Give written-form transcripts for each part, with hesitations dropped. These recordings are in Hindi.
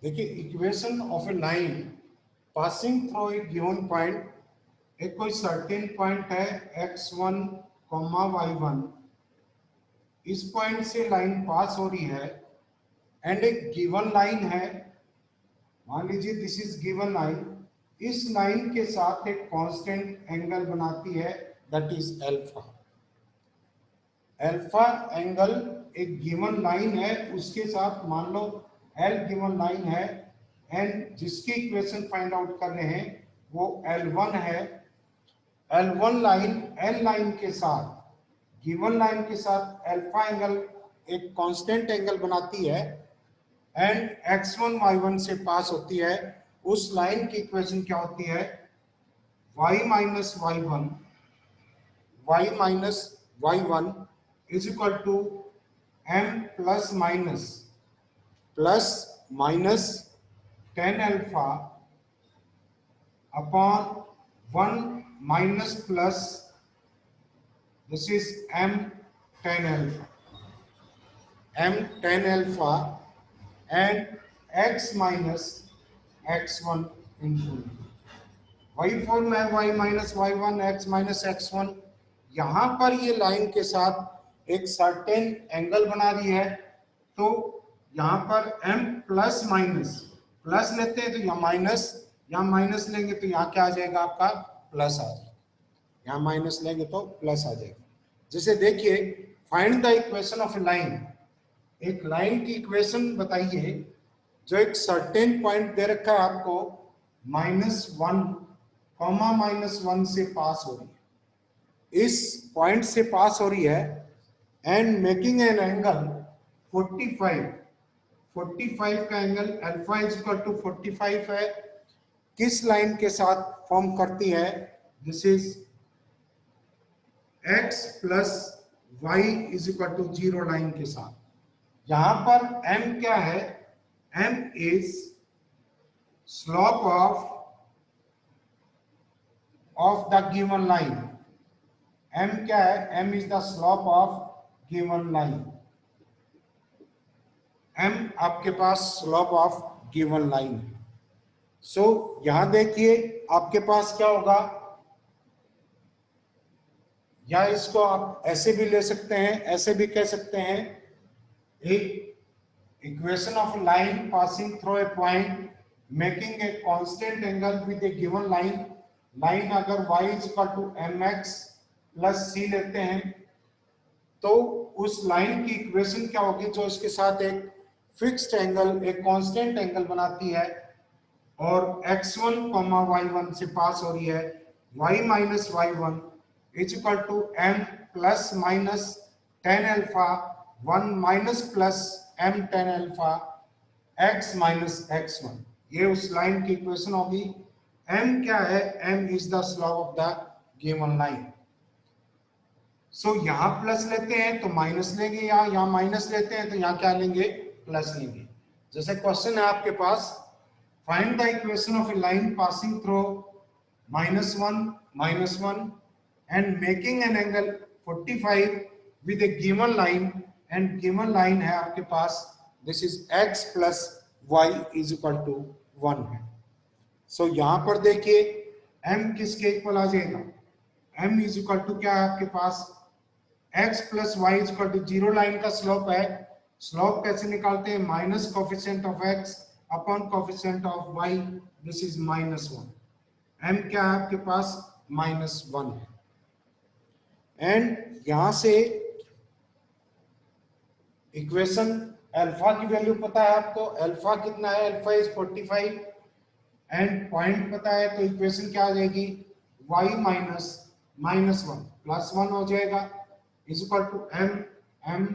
देखिए equation of a line passing through A given point, एक कोई सर्टेन पॉइंट है x1, y1, इस पॉइंट से लाइन पास हो रही है एंड एक गिवन लाइन है, मान लीजिए दिस इज गिवन लाइन, इस लाइन के साथ एक कांस्टेंट एंगल बनाती है that is alpha. Alpha angle एक गिवन लाइन है, उसके साथ मान लो एल गिवन लाइन है एंड जिसकी इक्वेशन फाइंड आउट कर रहे हैं वो L1 है। L1 लाइन L लाइन के साथ गिवन लाइन के साथ अल्फा एंगल एक कांस्टेंट एंगल बनाती है एंड x1 y1 से पास होती है। उस लाइन की इक्वेशन क्या होती है? y minus Y one is equal to m plus minus ten alpha upon 1 minus plus this is m ten alpha and x minus x1 into वही फॉर्म है y minus y1 x minus x1। यहाँ पर ये लाइन के साथ एक सर्टेन एंगल बना रही है, तो यहाँ पर m प्लस प्लस लेते हैं तो यहाँ माइनस लेंगे तो यहाँ क्या आ जाएगा आपका प्लस आ जाएगा, यहाँ माइनस लेंगे तो प्लस आ जाएगा। जैसे देखिए find the equation of a line, एक लाइन की इक्वेशन बताइए जो एक सर्टेन पॉइंट दे रखा है आपको -1 से पास हो रही है, इस पॉइंट से पास हो रही है एंड मेकिंग एन एंगल 45 का angle alpha is equal to 45 है। किस लाइन के साथ फॉर्म करती है? This is x plus Y is equal to 0 line के साथ। यहां पर m क्या है? m is slope of the given line. m क्या है? m is the slope of given line. m आपके पास स्लोप ऑफ गिवन लाइन है। सो यहां देखिए आपके पास क्या होगा, या इसको आप ऐसे भी ले सकते हैं, ऐसे भी कह सकते हैं, एक equation of line passing through a point making a constant angle with a given line. Line अगर y is equal to mx plus c लेते हैं तो उस लाइन की इक्वेशन क्या होगी जो इसके साथ एक फिक्स्ड एंगल, एक कांस्टेंट एंगल बनाती है और x1, y1 से पास हो रही है। y minus y1 is equal to m plus minus ten alpha 1 minus plus m ten alpha x minus x1, ये उस लाइन की इक्वेशन होगी। m क्या है? m is the slope of the given line. So यहाँ प्लस लेते हैं तो माइनस लेंगे, यहाँ माइनस लेते हैं तो यहाँ क्या लेंगे? प्लस लेंगे। जैसे क्वेश्चन है आपके पास, find the equation of a line passing through -1 and making an angle 45 with a given line, and given line है आपके पास this is x plus Y is equal to 1 है। सो यहाँ पर देखिए m किसके इक्वल आ जाएगा? m इज इक्वल टू क्या है आपके पास? x plus Y is equal to 0 line का स्लोप है। स्लोप कैसे निकालते हैं? Minus coefficient of x upon coefficient of y, this is -1। m क्या है आपके पास? -1 है। एंड यहां से इक्वेशन अल्फा की वैल्यू पता है आपको, अल्फा कितना है? अल्फा इज 45 एंड पॉइंट पता है, तो इक्वेशन क्या आ जाएगी? y माइनस 1 प्लस 1 हो जाएगा इज इक्वल टू m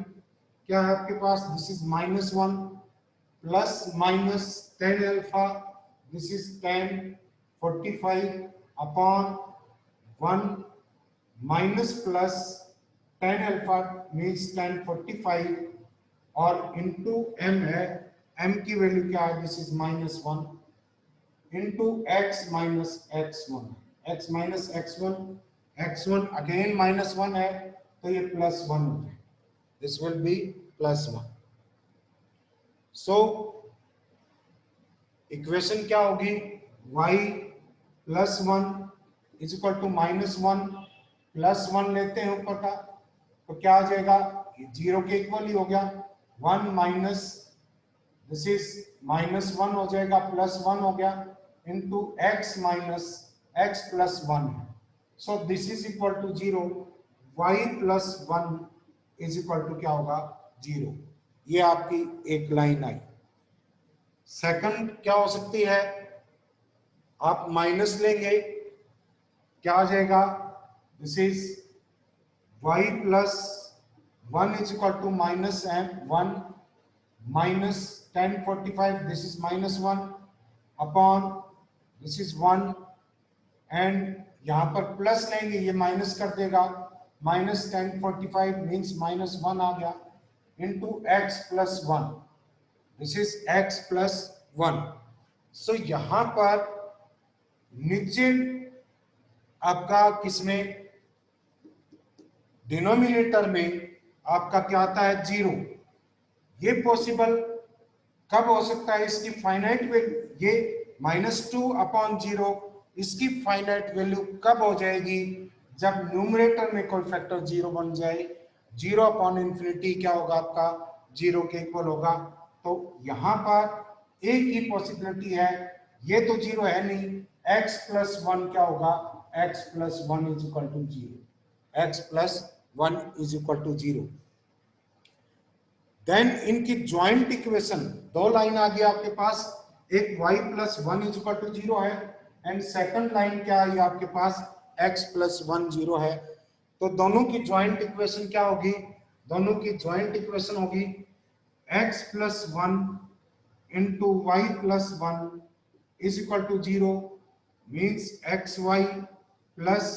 क्या है आपके पास? This is -1 plus minus 10 alpha, this is 10 45 upon 1 minus plus 10 alpha means 10 45 और इनटू m है, m की वैल्यू क्या है? This is -1 into x minus x1 again -1 है तो ये +1 हो जाए, this will be +1। So equation क्या होगी, y plus 1 is equal to minus 1 plus 1 लेते हैं ऊपर का, तो क्या आ जाएगा, जीरो के इक्वल ही हो गया, 1 माइनस दिस इज माइनस 1 हो जाएगा, प्लस 1 हो गया, into x minus x plus 1, so this is equal to 0, y plus 1 is equal to क्या होगा, 0। ये आपकी एक लाइन आई। सेकंड क्या हो सकती है, आप माइनस लेंगे, क्या आ जाएगा, this is y plus 1 is equal to minus m 1 minus 1045, this is minus 1 upon this is 1, and यहाँ पर प्लस लेंगे, ये माइनस कर देगा, माइनस 1045 मीन्स माइनस 1 आ गया, into x plus 1, this is x plus 1। सो यहाँ पर नीचे आपका किसमें, डिनोमिनेटर में आपका क्या आता है, 0। ये पॉसिबल कब हो सकता है, इसकी फाइनाइट वैल्यू, ये -2 अपॉन 0 इसकी फाइनाइट वैल्यू कब हो जाएगी, जब न्यूमरेटर में कोई फैक्टर 0 बन जाए, 0 अपॉन इंफिनिटी क्या होगा आपका, 0 के इक्वल होगा। तो यहाँ पर एक ही पॉसिबिलिटी है, ये तो 0 है नहीं, x प्लस 1 क्या होगा, x plus 1 is equal to 0, x plus 1 is equal to 0। Then इनकी ज्वाइंट इक्वेशन, दो लाइन आ गई आपके पास, एक y plus 1 is equal to 0 है, एंड सेकंड लाइन क्या आई आपके पास, x प्लस 1 0 है। तो दोनों की ज्वाइंट इक्वेशन क्या होगी, दोनों की ज्वाइंट इक्वेशन होगी x plus 1 into y plus 1 is equal to 0, means x y plus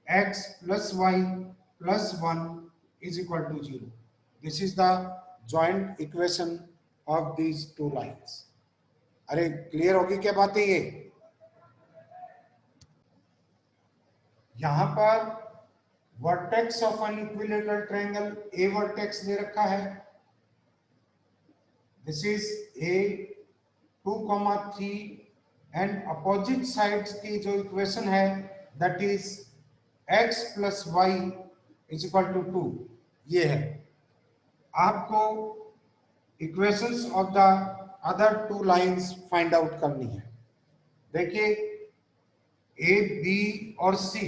x plus y plus 1 is equal to 0। This is the joint equation of these two lines। अरे क्लियर होगी क्या बात है, ये यहां पर vertex of an equilateral triangle, a vertex दे रखा है, this is a 2,3 and opposite sides की जो इक्वेशन है that is x plus Y is equal to 2, ये है। आपको equations of the other two lines find out करनी है। देखिए ए बी और सी,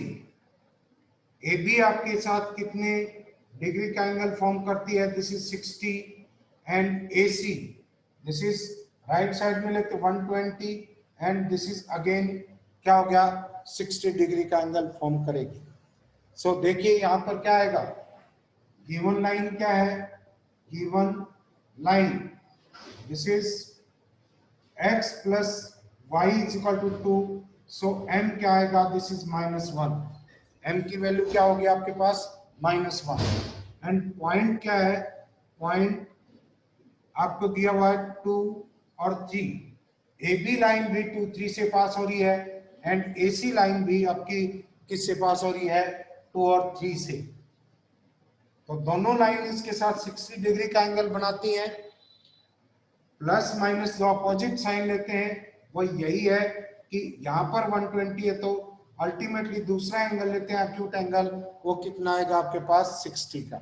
ए बी आपके साथ कितने डिग्री का एंगल फॉर्म करती है, this is 60, and A see this is right side में लेते 120, एंड दिस इज अगेन क्या हो गया, 60 डिग्री का एंगल फॉर्म करेगी। सो देखिए यहाँ पर क्या आएगा, गिवन लाइन क्या है, given line, this is x plus y is equal to 2, so m क्या आएगा, this is -1, m की वैल्यू क्या होगी आपके पास, -1, एंड पॉइंट क्या है, पॉइंट आपको दिया हुआ है 2 और 3, ए बी लाइन भी 2 3 से पास हो रही है, एंड ए सी लाइन भी आपकी किससे पास हो रही है, 2 और 3 से। तो दोनों लाइन इसके साथ 60 डिग्री का एंगल बनाती हैं, प्लस माइनस जो अपोजिट साइन लेते हैं वो यही है कि यहाँ पर 120 है, तो अल्टीमेटली दूसरा एंगल लेते हैं एक्यूट एंगल, वो कितना आएगा आपके पास, 60 का।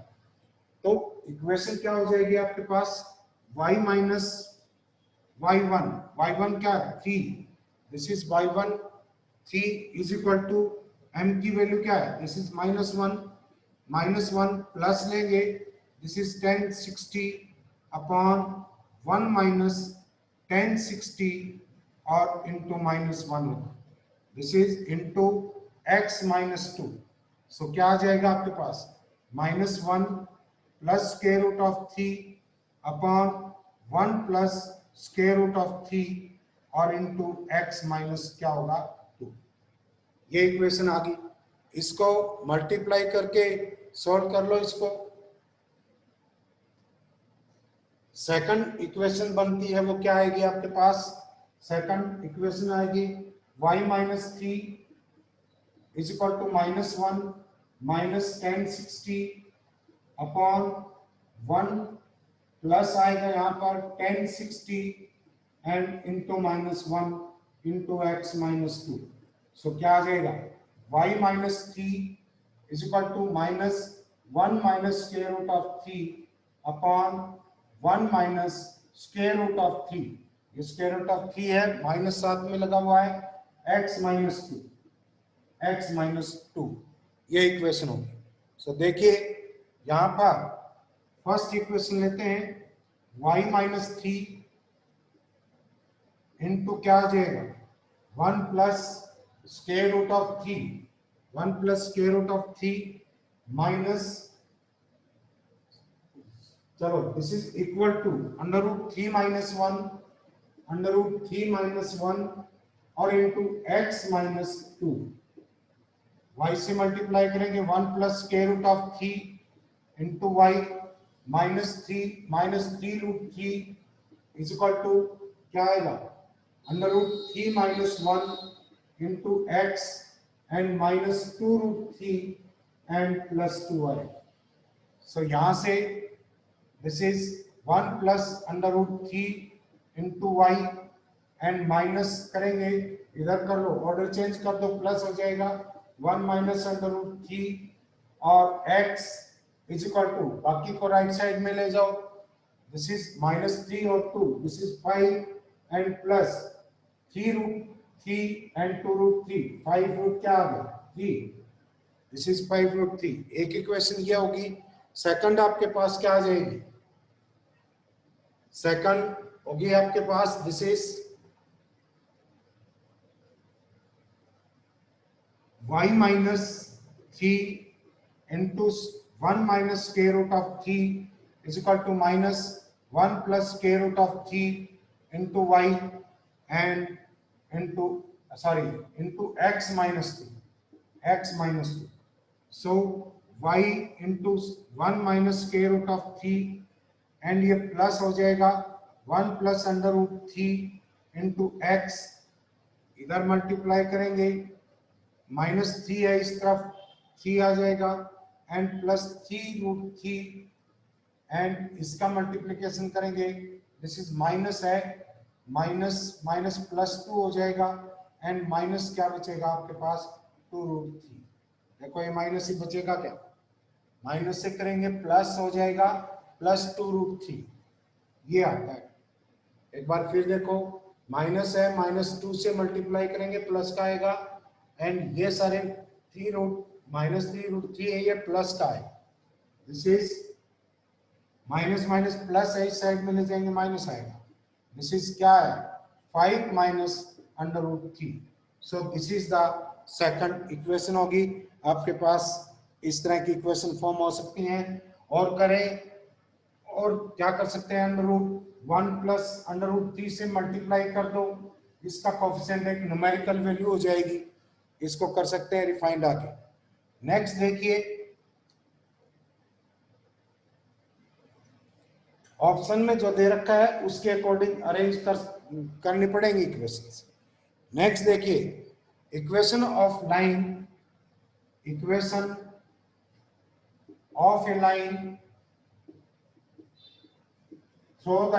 तो इक्वेशन क्या हो जाएगी आपके पास, y माइनस y1 क्या, 3, this is y1 3 is equal to m की वैल्यू क्या है, दिस इज -1 प्लस लेंगे, दिस इज 1060 अपॉन 1 माइनस 1060 और इंटू -1 होगा, this is into x minus 2। So क्या आ जाएगा आपके पास, -1 plus square root of 3 upon 1 plus square root of 3 और इंटू x माइनस क्या होगा 2। ये इक्वेशन आ गई, इसको मल्टीप्लाई करके सॉल्व कर लो इसको। सेकंड इक्वेशन बनती है वो क्या आएगी आपके पास, सेकंड इक्वेशन आएगी y minus 3 is equal to -1 minus 1060 upon 1 plus आएगा यहाँ पर 1060 and into -1 into x -2। So क्या आ जाएगा y -3 is equal to -1 minus square root of 3 upon 1 minus square root of 3। ये स्क्वायर रूट ऑफ 3 है, माइनस साथ में लगा हुआ है, x -2 ये इक्वेशन होगी। सो देखिए यहां पर फर्स्ट इक्वेशन लेते हैं, y -3 इंटू क्या आ जाएगा 1 plus square root of 3, 1 plus square root of 3 minus, चलो दिस इज इक्वल टू √3 -1 √3 -1 और इंटू x -2। y से मल्टीप्लाई करेंगे 1 plus square root of 3 into y -3 is equal to क्या आएगा √3 -1 इंटू एक्स एंड -2√3 एंड +2 आएगा। सो यहाँ से this is 1 plus √3 into y and minus करेंगे, इधर कर लो, ऑर्डर चेंज कर दो, प्लस हो जाएगा 1 माइनस √3 और x इज इक्वल टू, बाकी को राइट साइड में ले जाओ, दिस इज -3 और 2, this is 5 and plus 3√3 and 2√3, 5 root क्या आ गया 3, दिस इज 5√3। एक इक्वेशन ये होगी। सेकंड आपके पास क्या आ जाएगी, सेकंड होगी आपके पास this is y -3 into 1 minus square root of 3 is equal to -1 plus square root of 3 into y and into x -2, so y into 1 minus square root of 3 and ये प्लस हो जाएगा 1 plus √3 into x, इधर मल्टीप्लाई करेंगे, -3 है इस तरफ, 3 आ जाएगा एंड +3√3 एंड इसका मल्टीप्लिकेशन करेंगे, दिस इज माइनस है, माइनस +2 हो जाएगा एंड माइनस क्या बचेगा आपके पास 2√3। देखो ये माइनस ही बचेगा, क्या माइनस से करेंगे प्लस हो जाएगा +2√3, ये आता है। एक बार फिर देखो, माइनस है, -2 से मल्टीप्लाई करेंगे प्लस का आएगा एंड ये सारे -3√3 है, ये प्लस का है, this is minus minus plus है, इस साइड में ले जाएंगे माइनस आएगा, दिस इज क्या है 5 minus √3। So this is the second equation होगी आपके पास। इस तरह की इक्वेशन फॉर्म हो सकती हैं। और करें और क्या कर सकते हैं, √1 प्लस √3 से मल्टीप्लाई कर दो, इसका कोएफिशिएंट एक न्यूमेरिकल वैल्यू हो जाएगी, इसको कर सकते हैं रिफाइंड आके। नेक्स्ट देखिए, ऑप्शन में जो दे रखा है उसके अकॉर्डिंग अरेंज करनी पड़ेंगी इक्वेशंस। नेक्स्ट देखिए, equation of a line through the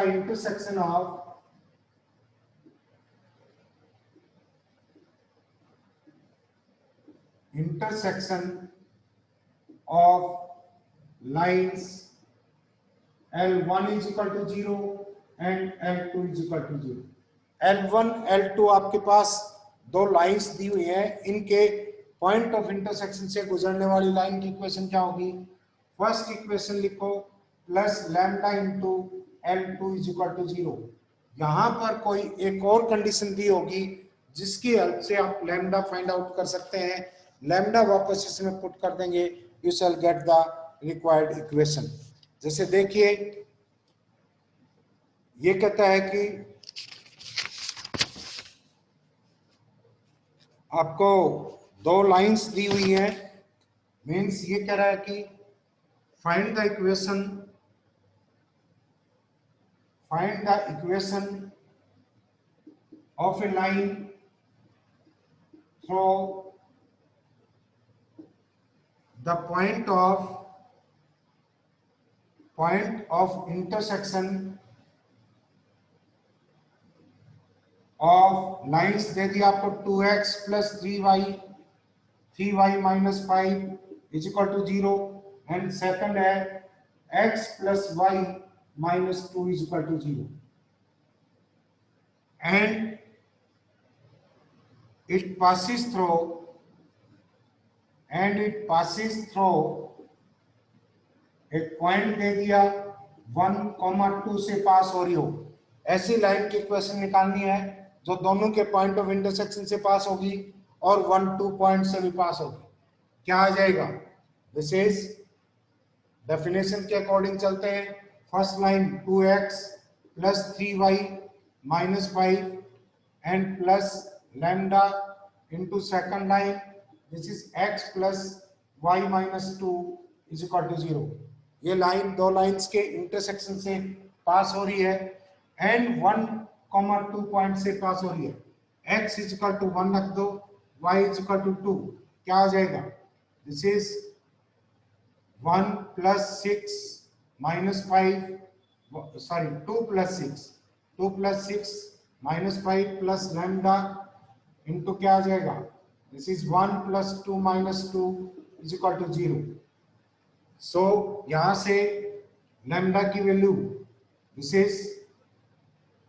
intersection of lines L1 is equal to 0 and L2 is equal to 0। L1 L2 आपके पास दो लाइंस दी हुई हैं, इनके पॉइंट ऑफ इंटरसेक्शन से गुजरने वाली लाइन की इक्वेशन क्या होगी। फर्स्ट इक्वेशन लिखो plus lambda into L2 is equal to 0। यहाँ पर कोई एक और कंडीशन दी होगी जिसकी हेल्प से आप लैम्डा फाइंड आउट कर सकते हैं। लैम्डा वापस इसमें पुट कर देंगे, you shall get the required equation. जैसे देखिए, ये कहता है कि आपको दो लाइंस दी हुई हैं, मींस ये कह रहा है कि find the equation of a line through the point of intersection of lines दे दिया आपको 2x plus 3y minus 5 is equal to 0 and second है x plus y minus 2 is equal to 0 and it passes through एक पॉइंट दे दिया 1,2 से पास हो रही हो। ऐसी लाइन की इक्वेशन निकालनी है जो दोनों के पॉइंट ऑफ इंटरसेक्शन से पास होगी और 1,2 पॉइंट से भी पास होगी। क्या आ जाएगा? दिस इज डेफिनेशन के अकॉर्डिंग चलते हैं। First line 2x plus 3y minus 5 and plus lambda into second line this is x plus y minus 2 is equal to 0। ये लाइन दो लाइंस के इंटरसेक्शन से पास हो रही है एंड 1,2 पॉइंट से पास हो रही है। x is equal to 1 रख दो, y is equal to 2। क्या आ जाएगा? This is 1 plus 6 minus 5 sorry 2 plus 6 minus 5 plus lambda into क्या आ जाएगा? This is 1 plus 2 minus 2 is equal to 0। So यहां से लैम्डा की value this is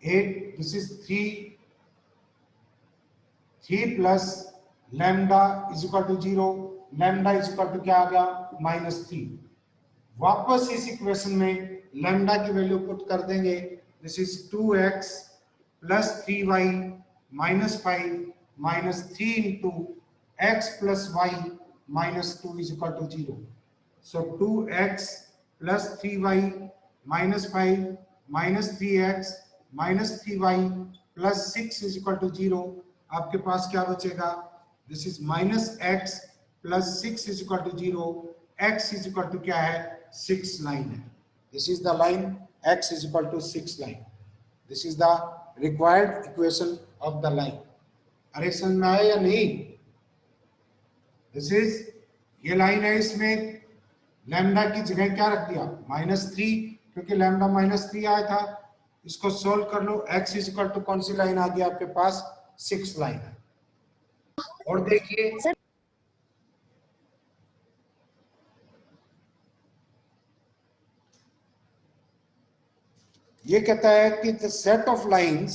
8, this is 3 plus lambda is equal to 0। Lambda is equal to क्या आ गया? -3। वापस इस इक्वेशन में लैम्डा की वैल्यू पुट कर देंगे। This is 2x plus 3y minus 5 minus 3 into x plus y minus 2 is equal to 0। So 2x plus 3y minus 5 minus 3x minus 3y plus 6 is equal to 0। आपके पास क्या बचेगा? This is minus x plus 6 is equal to 0। x is equal to क्या है? 6 लाइन है। This is the line x is equal to 6 line। This is the required equation of the line। अरे समझ में आया या नहीं? दिस इज ये लाइन है, इसमें लैम्डा की जगह क्या रख दिया? -3, क्योंकि लैम्डा -3 आया था। इसको सोल्व कर लो। x इज इक्वल टू कौन सी लाइन आ गई आपके पास? 6 लाइन है। और देखिए ये कहता है कि the set of line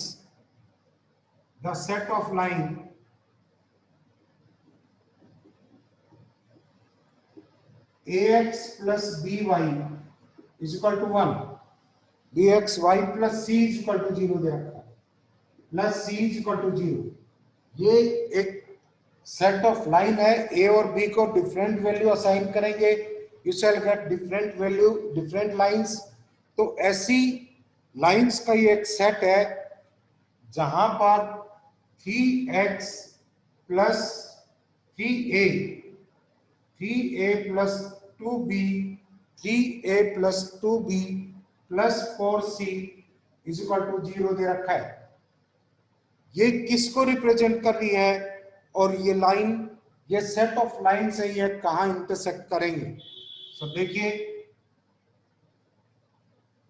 ax plus by is equal to 1, bx y plus c is equal to 0 दे रखा है, plus c is equal to 0। ये एक सेट ऑफ लाइन है। a और b को डिफरेंट वैल्यू असाइन करेंगे, you shall get different value different lines. तो ऐसी लाइंस का ये एक सेट है जहां पर 3x plus 3a plus 2b 3a plus 2b plus 4c is equal to 0 दे रखा है। ये किसको रिप्रेजेंट कर रही है? और ये लाइन, ये सेट ऑफ लाइन से ये कहां इंटरसेक्ट करेंगे? सो देखिए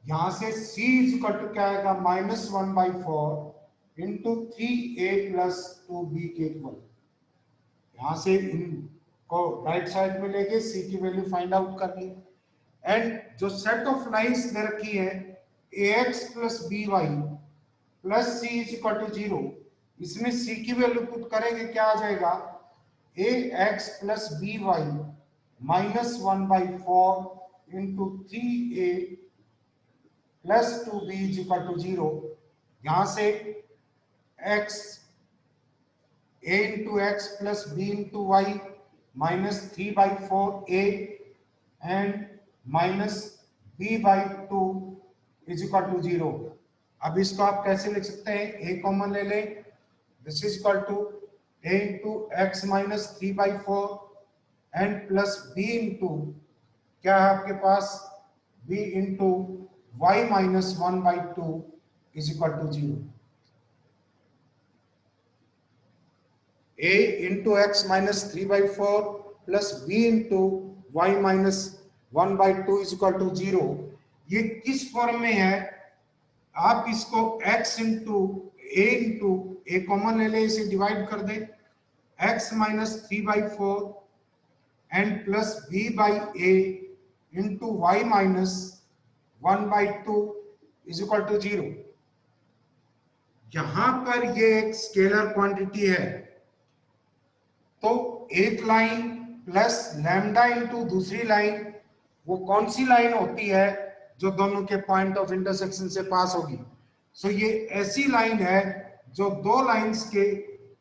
यहां से c इज इक्वल टू क्या आएगा? -1/4 इंटू 3a प्लस 2b के इक्वल। यहां से इनको राइट साइड में लेके c की वैल्यू फाइंड आउट कर ली। एंड जो सेट ऑफ लाइंस दे रखी है ax plus by plus c is equal to 0, इसमें c की वैल्यू पुट करेंगे, क्या आ जाएगा? ax plus by minus 1/4 into 3a plus 2b is equal to 0। यहां से x a into x plus b into y minus 3/4a and minus b/2 is equal to 0। अब इसको आप कैसे लिख सकते हैं? a कॉमन ले लें। This is equal to a into x minus 3/4 and plus b into क्या है आपके पास? b into y minus 1/2 is equal to 0। a into x minus 3/4 plus b into y minus 1/2 is equal to 0। ये किस फॉर्म में है? आप इसको x into a into a common ले ले, इसे डिवाइड कर दे, x minus 3/4 and plus b by a into y minus 1/2 is equal to 0। यहां पर ये एक स्केलर क्वांटिटी है, तो एक लाइन प्लस लैम्डा इंटू दूसरी लाइन, वो कौन सी लाइन होती है जो दोनों के पॉइंट ऑफ इंटरसेक्शन से पास होगी? सो ये ऐसी लाइन है जो दो लाइंस के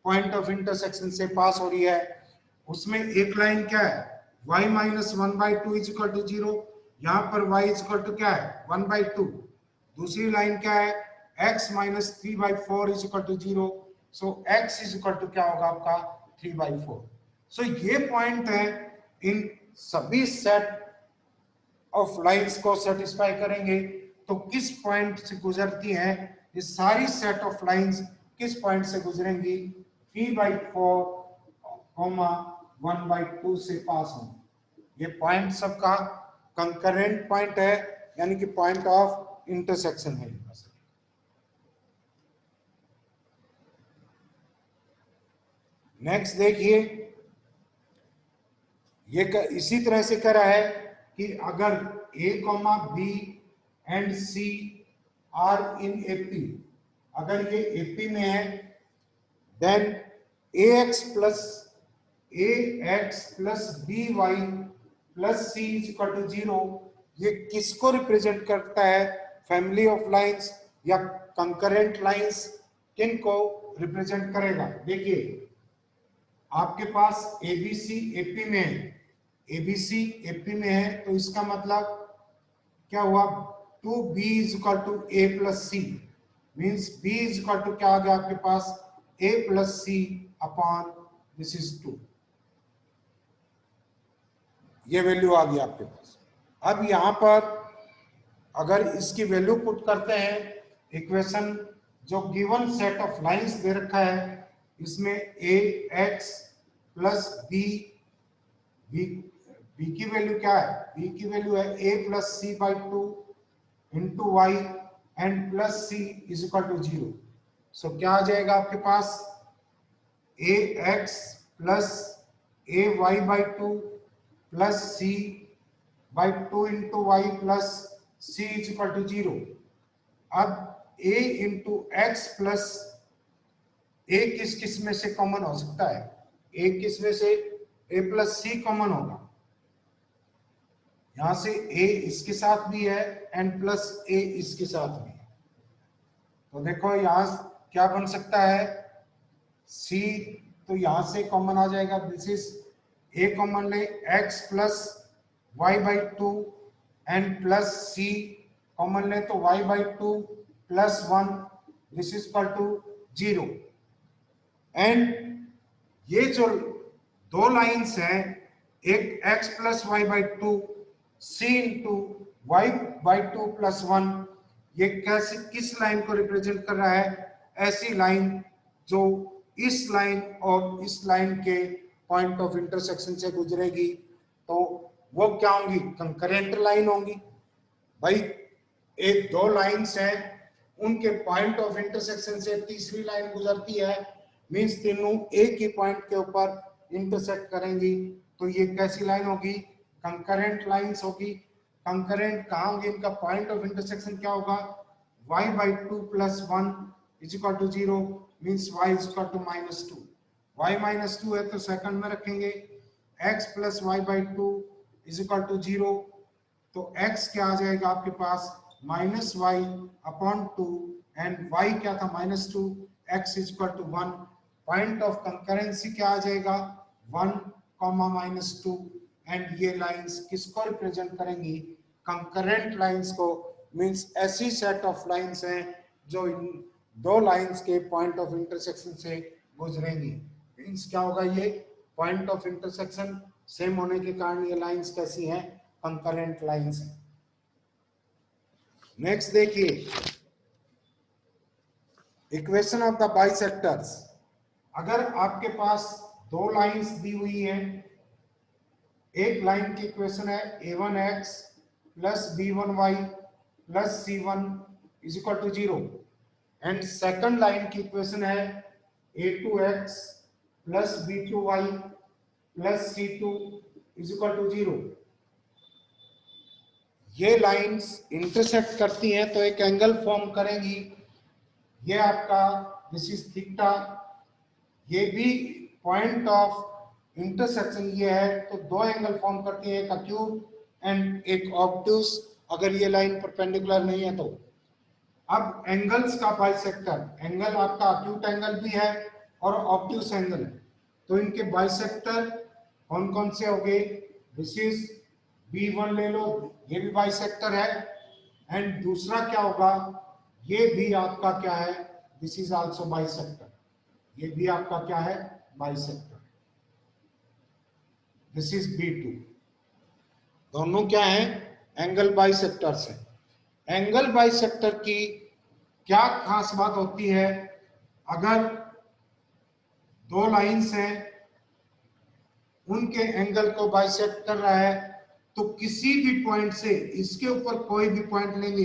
पॉइंट ऑफ इंटरसेक्शन से पास हो रही है। उसमें एक लाइन क्या है, y minus 1/2 is equal to 0, यहाँ पर y इज इक्वल टू क्या है 1/2। दूसरी लाइन क्या है, x minus 3/4 is equal to 0, so x is equal to क्या होगा आपका 3/4। सो ये पॉइंट है, इन सभी सेट ऑफ लाइंस को सेटिस्फाई करेंगे। तो किस पॉइंट से गुजरती हैं ये सारी सेट ऑफ लाइंस, किस पॉइंट से गुजरेंगी, 3/4 1/2 से पास होंगे। ये पॉइंट सबका कंकरेंट पॉइंट है, यानी कि पॉइंट ऑफ इंटरसेक्शन है। नेक्स्ट देखिए, ये इसी तरह से करा है कि अगर a, b and c are in AP, अगर ये एपी में है, then ax plus by plus c is equal to 0, ये किसको रिप्रेजेंट करता है, फैमिली ऑफ लाइंस या कंकरेंट लाइंस, किन को रिप्रेजेंट करेगा? देखिए, आपके पास ABC एपी में है, ABC एपी में है, तो इसका मतलब क्या हुआ, 2b is equal to a plus c, means b is equal to क्या आ गया आपके पास, a plus c upon this is 2, ये वैल्यू आ गई आपके पास। अब यहां पर अगर इसकी वैल्यू पुट करते हैं, इक्वेशन जो गिवन सेट ऑफ लाइंस दे रखा है, इसमें ax प्लस b की वैल्यू क्या है, b की वैल्यू है a plus c/2 into y and plus c is equal to 0। So क्या आ जाएगा आपके पास, ax plus ay/2 plus c/2 into y plus c is equal to 0। अब a into x plus a किस किस में से कॉमन हो सकता है, a किस में से, a प्लस c कॉमन होगा, यहां से a इसके साथ भी है एंड प्लस a इसके साथ भी है, तो देखो यहां क्या बन सकता है, c तो यहां से कॉमन आ जाएगा, दिस इज a कॉमन ले, x plus y/2 and plus c common ले तो y/2 plus 1 this is equal to 0। And ये जो दो लाइंस हैं, एक x plus y/2 c into y/2 plus 1, ये कैसे किस लाइन को रिप्रेजेंट कर रहा है, ऐसी लाइन जो इस लाइन और इस लाइन के पॉइंट ऑफ इंटरसेक्शन से गुजरेगी, तो वो क्या होंगी, कंकरेंट लाइन होंगी। भाई एक दो लाइंस हैं, उनके पॉइंट ऑफ इंटरसेक्शन से तीसरी लाइन गुजरती है, मींस तीनों एक ही पॉइंट के ऊपर इंटरसेक्ट करेंगी, तो ये कैसी लाइन होगी, कंकरेंट लाइंस होगी। कंकरेंट कहाँ होंगे, इनका पॉइंट ऑफ इंटरसेक्शन क्या होगा, y/2 plus 1 is equal to 0, means y is equal to -2, y-2 है तो सेकंड में रखेंगे, x plus y/2 is equal to 0, तो x क्या आ जाएगा आपके पास, -y/2 एंड y क्या था -2, x is equal to 1। Point of concurrency क्या आ जाएगा, 1, -2, एंड ये लाइंस किसको रिप्रेजेंट करेंगी, कंकरेंट लाइंस को, मींस ऐसी सेट ऑफ लाइंस हैं जो इन दो लाइंस के पॉइंट ऑफ इंटरसेक्शन से गुजरेंगी। मींस क्या होगा, ये पॉइंट ऑफ इंटरसेक्शन सेम होने के कारण ये लाइंस कैसी हैं, कंकरेंट लाइंस हैं। नेक्स्ट देखिए, इक्वेशन ऑफ द बाइसेक्टर्स। अगर आपके पास दो लाइंस दी हुई हैं, एक लाइन की इक्वेशन है a1x plus b1y plus c1 is equal to 0, and second line की इक्वेशन है a2x plus b2y plus c2 is equal to 0। ये लाइंस इंटरसेक्ट करती हैं तो एक एंगल फॉर्म करेंगी। ये आपका दिस इज थीटा, ये भी पॉइंट ऑफ इंटरसेक्शन ये है, तो दो एंगल फॉर्म करती है, एक एक्यूट एंड एक ऑब्टूस, अगर ये लाइन परपेंडिकुलर नहीं है तो। अब एंगल्स का बाइसेक्टर, एंगल आपका एक्यूट एंगल भी है और ऑब्ट्यूस एंगल है, तो इनके बाइसेक्टर कौन कौन से हो गए? दिस इज B1 ले लो, ये भी बाइसेक्टर है, एंड दूसरा क्या होगा, ये भी आपका क्या है, दिस इज आल्सो बाइसेक्टर, ये भी आपका क्या है, बाइसेक्टर। दिस इज B2, दोनों क्या है, एंगल बाइसेक्टर्स है। एंगल बाइसेक्टर की क्या खास बात होती है, अगर दो लाइंस हैं उनके एंगल को बाइसेक्ट कर रहा है तो किसी भी पॉइंट से, इसके ऊपर कोई भी पॉइंट लेंगे,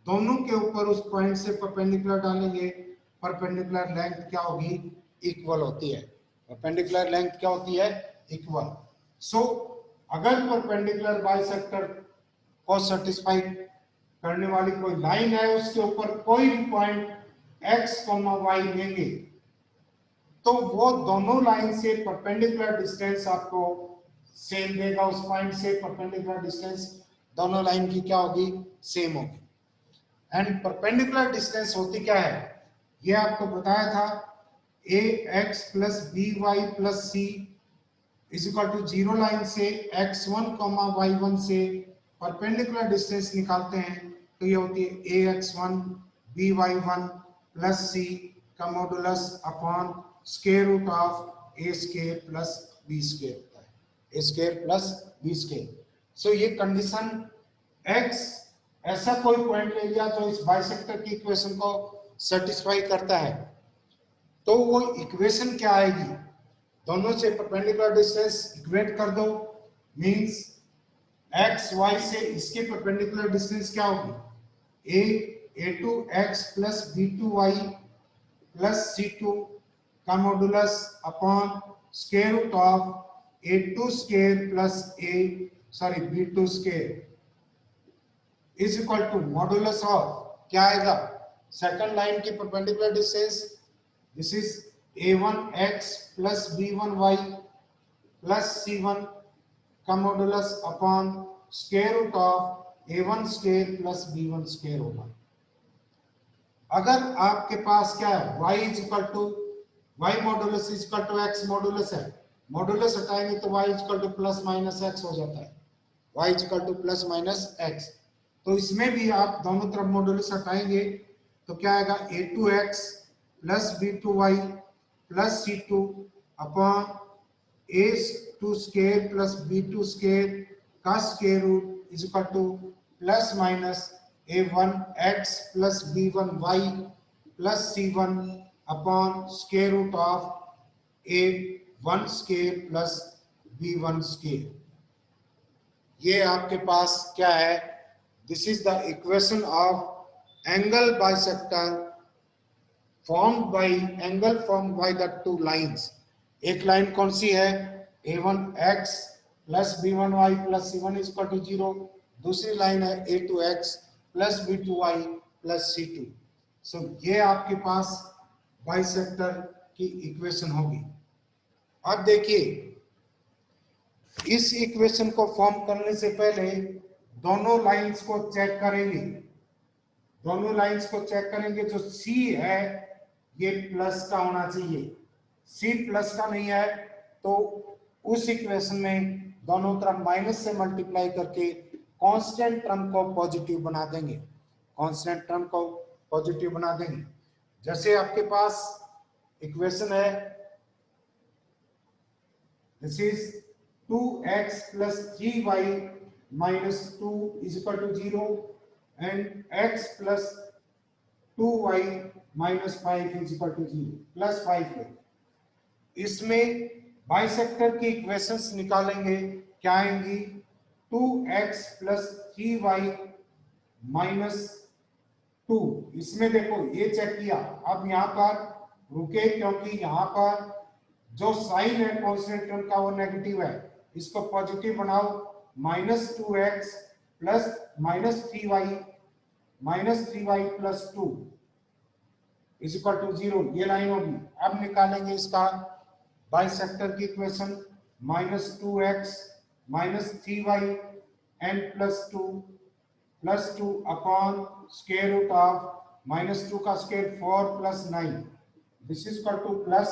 दोनों के ऊपर उस पॉइंट से परपेंडिकुलर डालेंगे, परपेंडिकुलर लेंथ क्या होगी, इक्वल होती है। परपेंडिकुलर लेंथ क्या होती है, इक्वल। सो अगर परपेंडिकुलर बाइसेक्टर को सेटिस्फाई करने वाली कोई लाइन है, उसके ऊपर कोई भी पॉइंट x, y लेंगे तो वो दोनों लाइन से परपेंडिकुलर डिस्टेंस आपको सेम देगा, उस पॉइंट से परपेंडिकुलर डिस्टेंस दोनों लाइन की क्या होगी, सेम होगी। एंड परपेंडिकुलर डिस्टेंस होती क्या है, ये आपको बताया था, ax plus by plus c is equal to 0 line से x1 y1 से परपेंडिकुलर डिस्टेंस निकालते हैं तो ये होती है ax1 by1 प्लस c का modulus upon square root of a square plus b square होता है, a square plus b square. So ये कंडीशन x ऐसा कोई पॉइंट ले लिया जो इस बाइसेक्टर की इक्वेशन को सेटिस्फाई करता है, तो वो इक्वेशन क्या आएगी, दोनों से परपेंडिकुलर डिस्टेंस इक्वेट कर दो, मींस x y से इसके परपेंडिकुलर डिस्टेंस क्या होगी, a2x plus b2y plus c2 का modulus upon square root of a2 square plus b2 square is equal to modulus of क्या आएगा, सेकंड लाइन की perpendicular distance, this is a1x plus b1y plus c1 का modulus upon square root of a1 square plus b1 square होगा। अगर आपके पास क्या है, y is equal to y modulus is equal to x modulus है, मॉडुलस हटाएंगे तो y is equal to plus minus x हो जाता है, y is equal to plus minus x। तो इसमें भी आप दोनों तरफ मॉडुलस हटाएंगे तो क्या आएगा, a2x plus b2y plus c2 upon a2 square plus b2 square का square root is equal to plus minus a1x plus b1y plus c1 upon square root of a1 square plus b1 square. ये आपके पास क्या है, this is the equation of angle bisector formed by the two lines। एक लाइन कौन सी है, a1x plus b1y plus c1 is equal to 0, दूसरी लाइन है a2x plus b2y plus c2। सो ये आपके पास बाइसेक्टर की इक्वेशन होगी। अब देखिए, इस इक्वेशन को फॉर्म करने से पहले दोनों लाइंस को चेक करेंगे, दोनों लाइंस को चेक करेंगे। जो C है ये प्लस का होना चाहिए, C प्लस का नहीं है तो उस इक्वेशन में दोनों तरफ माइनस से मल्टीप्लाई करके कांस्टेंट टर्म को पॉजिटिव बना देंगे, कांस्टेंट टर्म को पॉजिटिव बना देंगे। जैसे आपके पास इक्वेशन है, this is 2x plus 3y minus 2 is equal to 0 and x plus 2y minus 5 is equal to 0 plus 5 है। इसमें बाइसेक्टर की इक्वेशंस निकालेंगे, क्या आएंगी, 2x plus 3y minus 2। इसमें देखो ये चेक किया, अब यहाँ पर रुके क्योंकि यहाँ पर जो साइन है कांस्टेंट टर्म का वो नेगेटिव है, इसको पॉजिटिव बनाओ। -2x plus -3y plus 2 is equal to 0, ये लाइन होगी। अब निकालेंगे इसका बाइसेक्टर की equation, -2x -3y and plus 2 upon square root of -2 का square 4 plus 9, this is equal to plus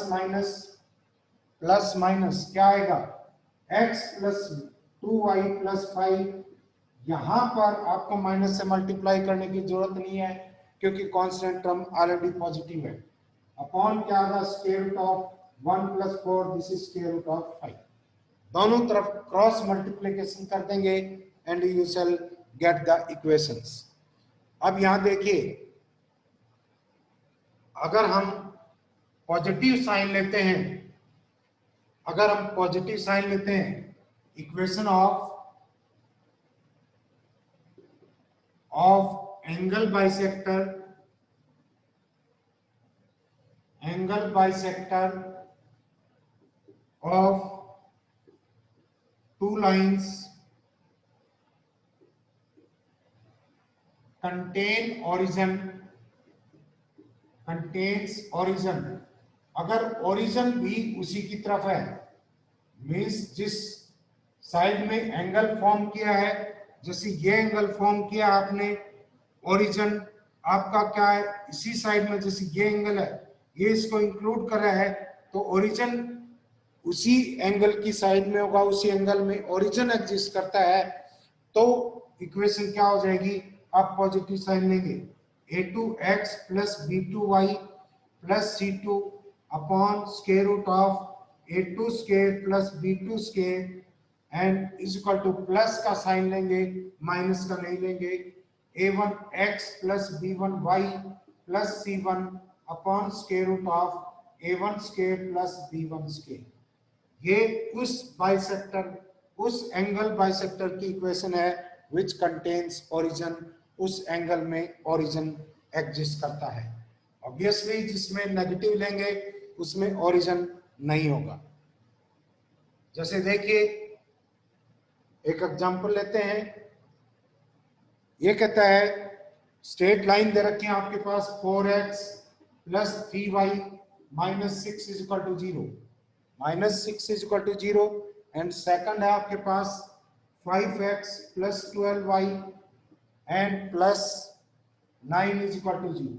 minus क्या आएगा, x प्लस 2y प्लस 5। यहां पर आपको माइनस से मल्टीप्लाई करने की जरूरत नहीं है क्योंकि कांस्टेंट टर्म ऑलरेडी पॉजिटिव है। अपॉन क्या आएगा, square root of 1 plus 4, this is square root of 5। दोनों तरफ क्रॉस मल्टीप्लिकेशन कर देंगे and you shall get the equations. अब यहां देखिए, अगर हम पॉजिटिव साइन लेते हैं, equation of angle bisector of two lines contains origin, अगर ओरिजिन भी उसी की तरफ है, मीन्स जिस साइड में एंगल फॉर्म किया है, जैसे ये एंगल फॉर्म किया आपने, ओरिजिन आपका क्या है, इसी साइड में जैसे ये एंगल है, ये इसको इंक्लूड कर रहा है, तो ओरिजिन उसी एंगल की साइड में होगा, उसी एंगल में ओरिजिन एग्जिस्ट करता है। तो इक्वेशन क्या हो जाएगी, आप पॉजिटिव साइन लेंगे, a2x plus b2y plus c2 upon square root of a2 square plus b2 square and is equal to plus का साइन लेंगे, माइनस का नहीं लेंगे, a1x plus b1y plus c1 upon square root of a1 square plus b1 square. ये उस एंगल बाइसेक्टर की इक्वेशन है विच कंटेन्स ओरिजिन, उस एंगल में ओरिजिन एग्जिस्ट करता है। ऑब्वियसली जिसमें नेगेटिव लेंगे उसमें ओरिजिन नहीं होगा। जैसे देखिए एक एग्जांपल लेते हैं, ये कहता है स्ट्रेट लाइन दे रखी है आपके पास 4x plus 3y minus 6 is equal to 0, -6 is equal to 0 and second है आपके पास 5x plus 12y and plus 9 is equal to 0,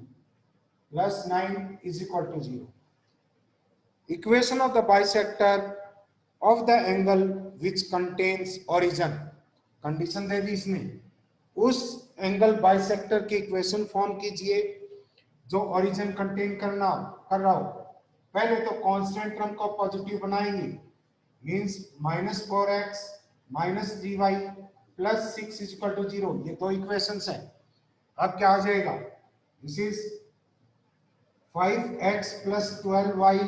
plus 9 is equal to 0। Equation of the bisector of the angle which contains origin, condition दे दी इसने, उस एंगल बाइसेक्टर की इक्वेशन फॉर्म कीजिए जो ओरिजिन कंटेन कर रहा हो। पहले तो कांस्टेंट टर्म को पॉजिटिव बनाएंगे, means -4x -3y plus 6 is equal to 0, ये दो इक्वेशंस हैं। अब क्या आ जाएगा, दिस इज 5x plus 12y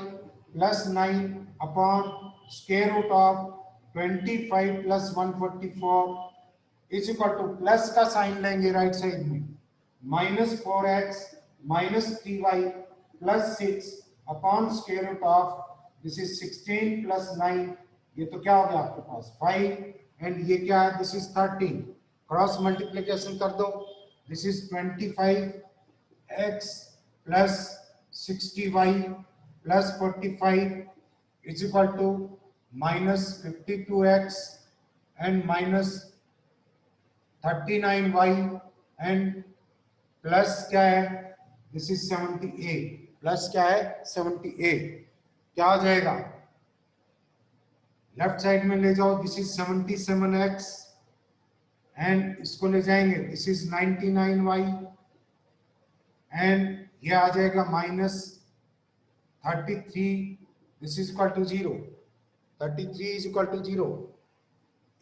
plus 9 upon square root of 25 plus 144 is equal to plus का साइन लेंगे राइट साइड में, -4x -3y plus 6 upon square root of this is 16 plus 9, ये तो क्या हो गया आपके पास 5 एंड ये क्या है, दिस इज 13, क्रॉस मल्टीप्लिकेशन कर दो, this is 25x plus 60y plus 45 is equal to -52x and -39y and plus क्या है, दिस इज 78, प्लस क्या है 78, क्या हो जाएगा, लेफ्ट साइड में ले जाओ, दिस इज 77x एंड इसको ले जाएंगे, दिस इज 99y एंड ये आ जाएगा -33, this is equal to 0, 33 is equal to 0।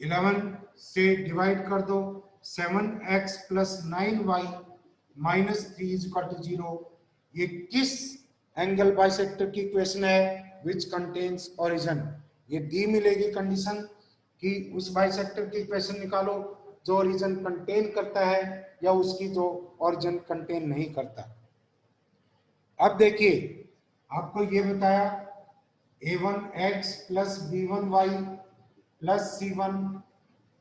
11 से डिवाइड कर दो, 7x plus 9y minus 3 is equal to 0। ये किस एंगल बाइसेक्टर की इक्वेशन है विच कंटेन्स ओरिजिन, ये डी मिलेगी कंडीशन कि उस बाइसेक्टर की इक्वेशन निकालो जो ओरिजिन कंटेन करता है या उसकी जो ओरिजिन कंटेन नहीं करता। अब देखिए आपको ये बताया a1x plus b1y plus c1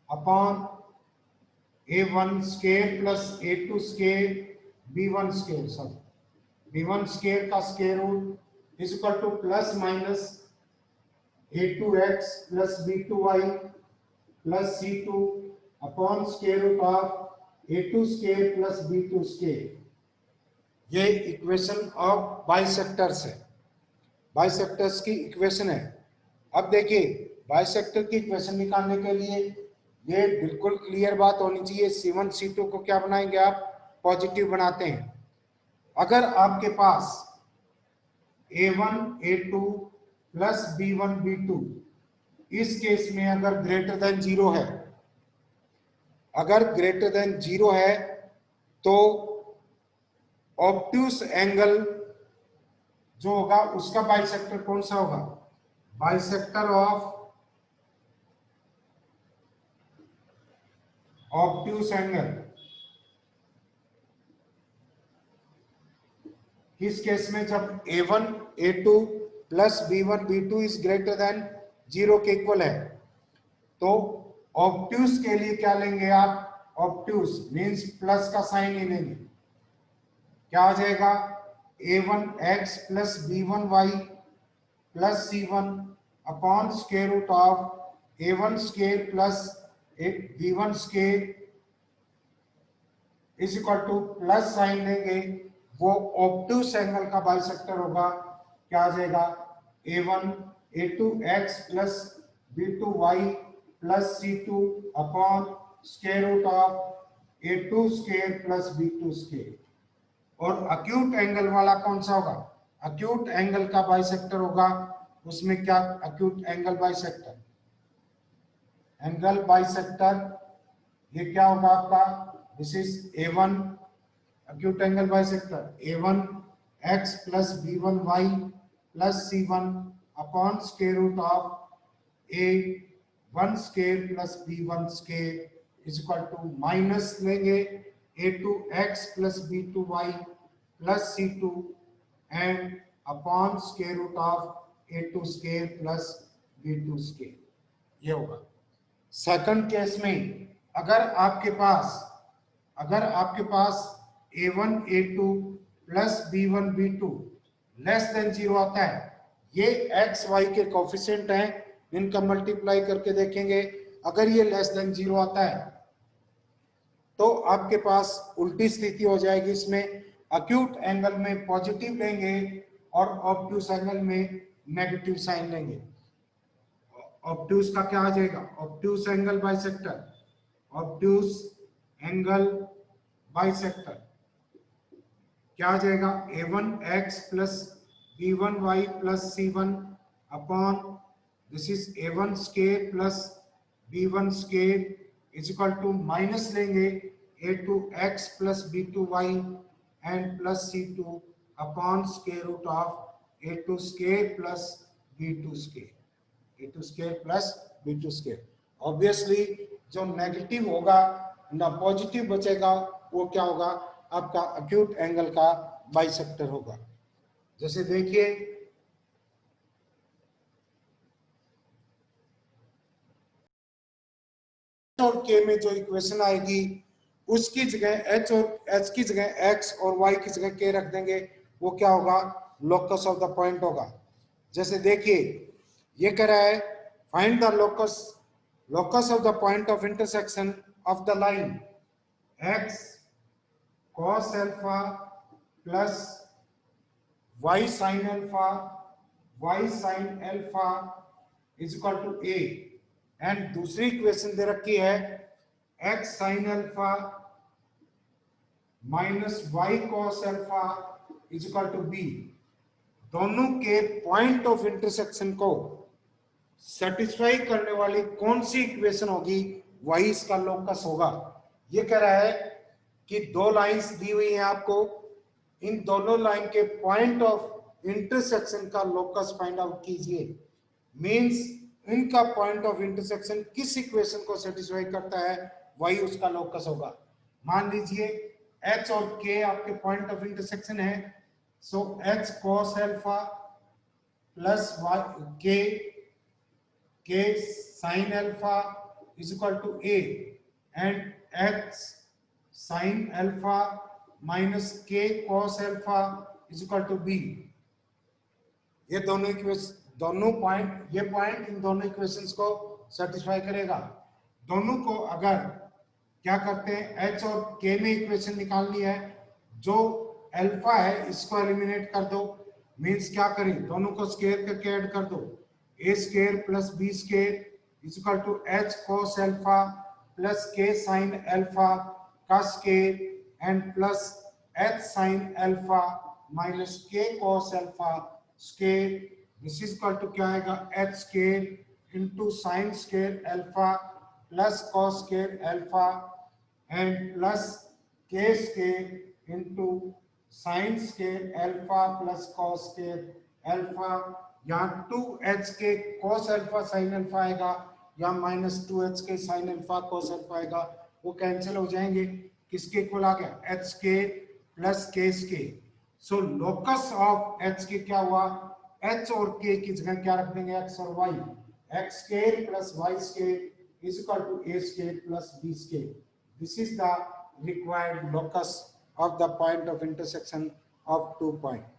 upon a1 square plus a2 square b1 square, sorry b1 square का square root is equal to plus minus a2x plus b2y plus c2 upon square root of a2 square plus b2 square. ये इक्वेशन ऑफ बाइसेक्टर्स है, बाइसेक्टर्स की इक्वेशन है। अब देखिए बाइसेक्टर की इक्वेशन निकालने के लिए ये बिल्कुल क्लियर बात होनी चाहिए, C1 C2 को क्या बनाएंगे आप, पॉजिटिव बनाते हैं। अगर आपके पास A1 A2 plus B1 B2 इस केस में अगर ग्रेटर देन 0 है, अगर ग्रेटर देन 0 है तो ऑब्ट्यूस एंगल जो होगा उसका बाइसेक्टर कौन सा होगा, बाइसेक्टर ऑफ ऑब्ट्यूस एंगल। किस केस में, जब A1 A2 plus B1 B2 is greater than 0 के इक्वल है। तो ऑब्ट्यूस के लिए क्या लेंगे आप, ऑब्ट्यूस मींस प्लस का साइन ही लेंगे। क्या आ जाएगा, a1x plus b1y plus c1 upon square root of a1 square plus b1 square is equal to plus sign लेंगे, वो ऑब्ट्यूस एंगल का बाइसेक्टर होगा। क्या आ जाएगा, a1 a2x plus b2y plus c2 upon square root of a2 square plus b2 square. और अक्यूट एंगल वाला कौन सा होगा, अक्यूट एंगल का बाइसेक्टर होगा, उसमें क्या, acute angle bisector, angle bisector ये क्या होगा आपका, this is a1 acute angle bisector a1x plus b1y plus c1 upon square root of a1 square plus b1 square is equal to minus लेंगे a2x plus b2y plus c2 and upon square root of a2 square plus b2 square, ये होगा। सेकंड केस में अगर आपके पास a1 a2 plus b1 b2 less than 0 आता है, ये x y के कोफिशिएंट हैं, इनका मल्टीप्लाई करके देखेंगे। अगर ये लेस देन 0 आता है तो आपके पास उल्टी स्थिति हो जाएगी, इसमें अक्यूट एंगल में पॉजिटिव लेंगे और ऑब्ट्यूस एंगल में नेगेटिव साइन लेंगे। ऑब्ट्यूस का क्या आ जाएगा, obtuse angle bisector, obtuse angle bisector क्या आ जाएगा, a1x plus b1y plus c1 upon this is a1 square plus b1 square is equal to minus लेंगे a2x plus b2y and plus c2 upon square root of a2 square plus b2 square, a2 square plus b2 square. Obviously जो नेगेटिव होगा ना पॉजिटिव बचेगा, वो क्या होगा, आपका अक्यूट एंगल का बाइसेक्टर होगा। जैसे देखिए और k में जो इक्वेशन आएगी उसकी जगह h और h की जगह x और y की जगह k रख देंगे, वो क्या होगा, लोकस ऑफ द पॉइंट होगा। जैसे देखिए ये कह रहा है find the locus of the point of intersection of the line x cos alpha plus y sin alpha y sin alpha is equal to a, and दूसरी इक्वेशन दे रखी है x sin alpha minus y cos alpha is equal to b। दोनों के पॉइंट ऑफ इंटरसेक्शन को सेटिस्फाई करने वाली कौन सी इक्वेशन होगी, वही इसका लोकस होगा। ये कह रहा है कि दो लाइंस दी हुई हैं आपको, इन दोनों लाइन के पॉइंट ऑफ इंटरसेक्शन का लोकस फाइंड आउट कीजिए। मींस इनका पॉइंट ऑफ इंटरसेक्शन किस इक्वेशन को सेटिस्फाई करता है, वही उसका लोकस होगा। मान लीजिए h और k आपके पॉइंट ऑफ इंटरसेक्शन है, so h cos alpha plus k sin alpha is equal to a and h sin alpha minus k cos alpha is equal to b। ये दोनों इक्वेशन, दोनों पॉइंट, ये पॉइंट इन दोनों इक्वेशंस को सेटिस्फाई करेगा। दोनों को अगर क्या करते हैं, h और k में इक्वेशन निकालनी है, जो अल्फा है इसको एलिमिनेट कर दो, मींस क्या करें, दोनों को स्क्वायर करके ऐड कर दो, a square plus b square is equal to h cos alpha plus k sin alpha का square and plus h sin alpha minus k cos alpha square. This is equal to क्या आएगा, h square into sin square alpha plus cos square alpha and plus k square into sin square alpha plus cos square alpha. यहाँ 2h के cos अल्फा sin अल्फा आएगा, यहाँ माइनस 2h के sin अल्फा cos अल्फा आएगा, वो कैंसिल हो जाएंगे, किसके इक्वल आ गया, h square plus k square. So locus of h के क्या हुआ, h और k की जगह क्या रख देंगे, x और y, x square plus y square is equal to a square plus b square. This is the required locus of the point of intersection of 2 points.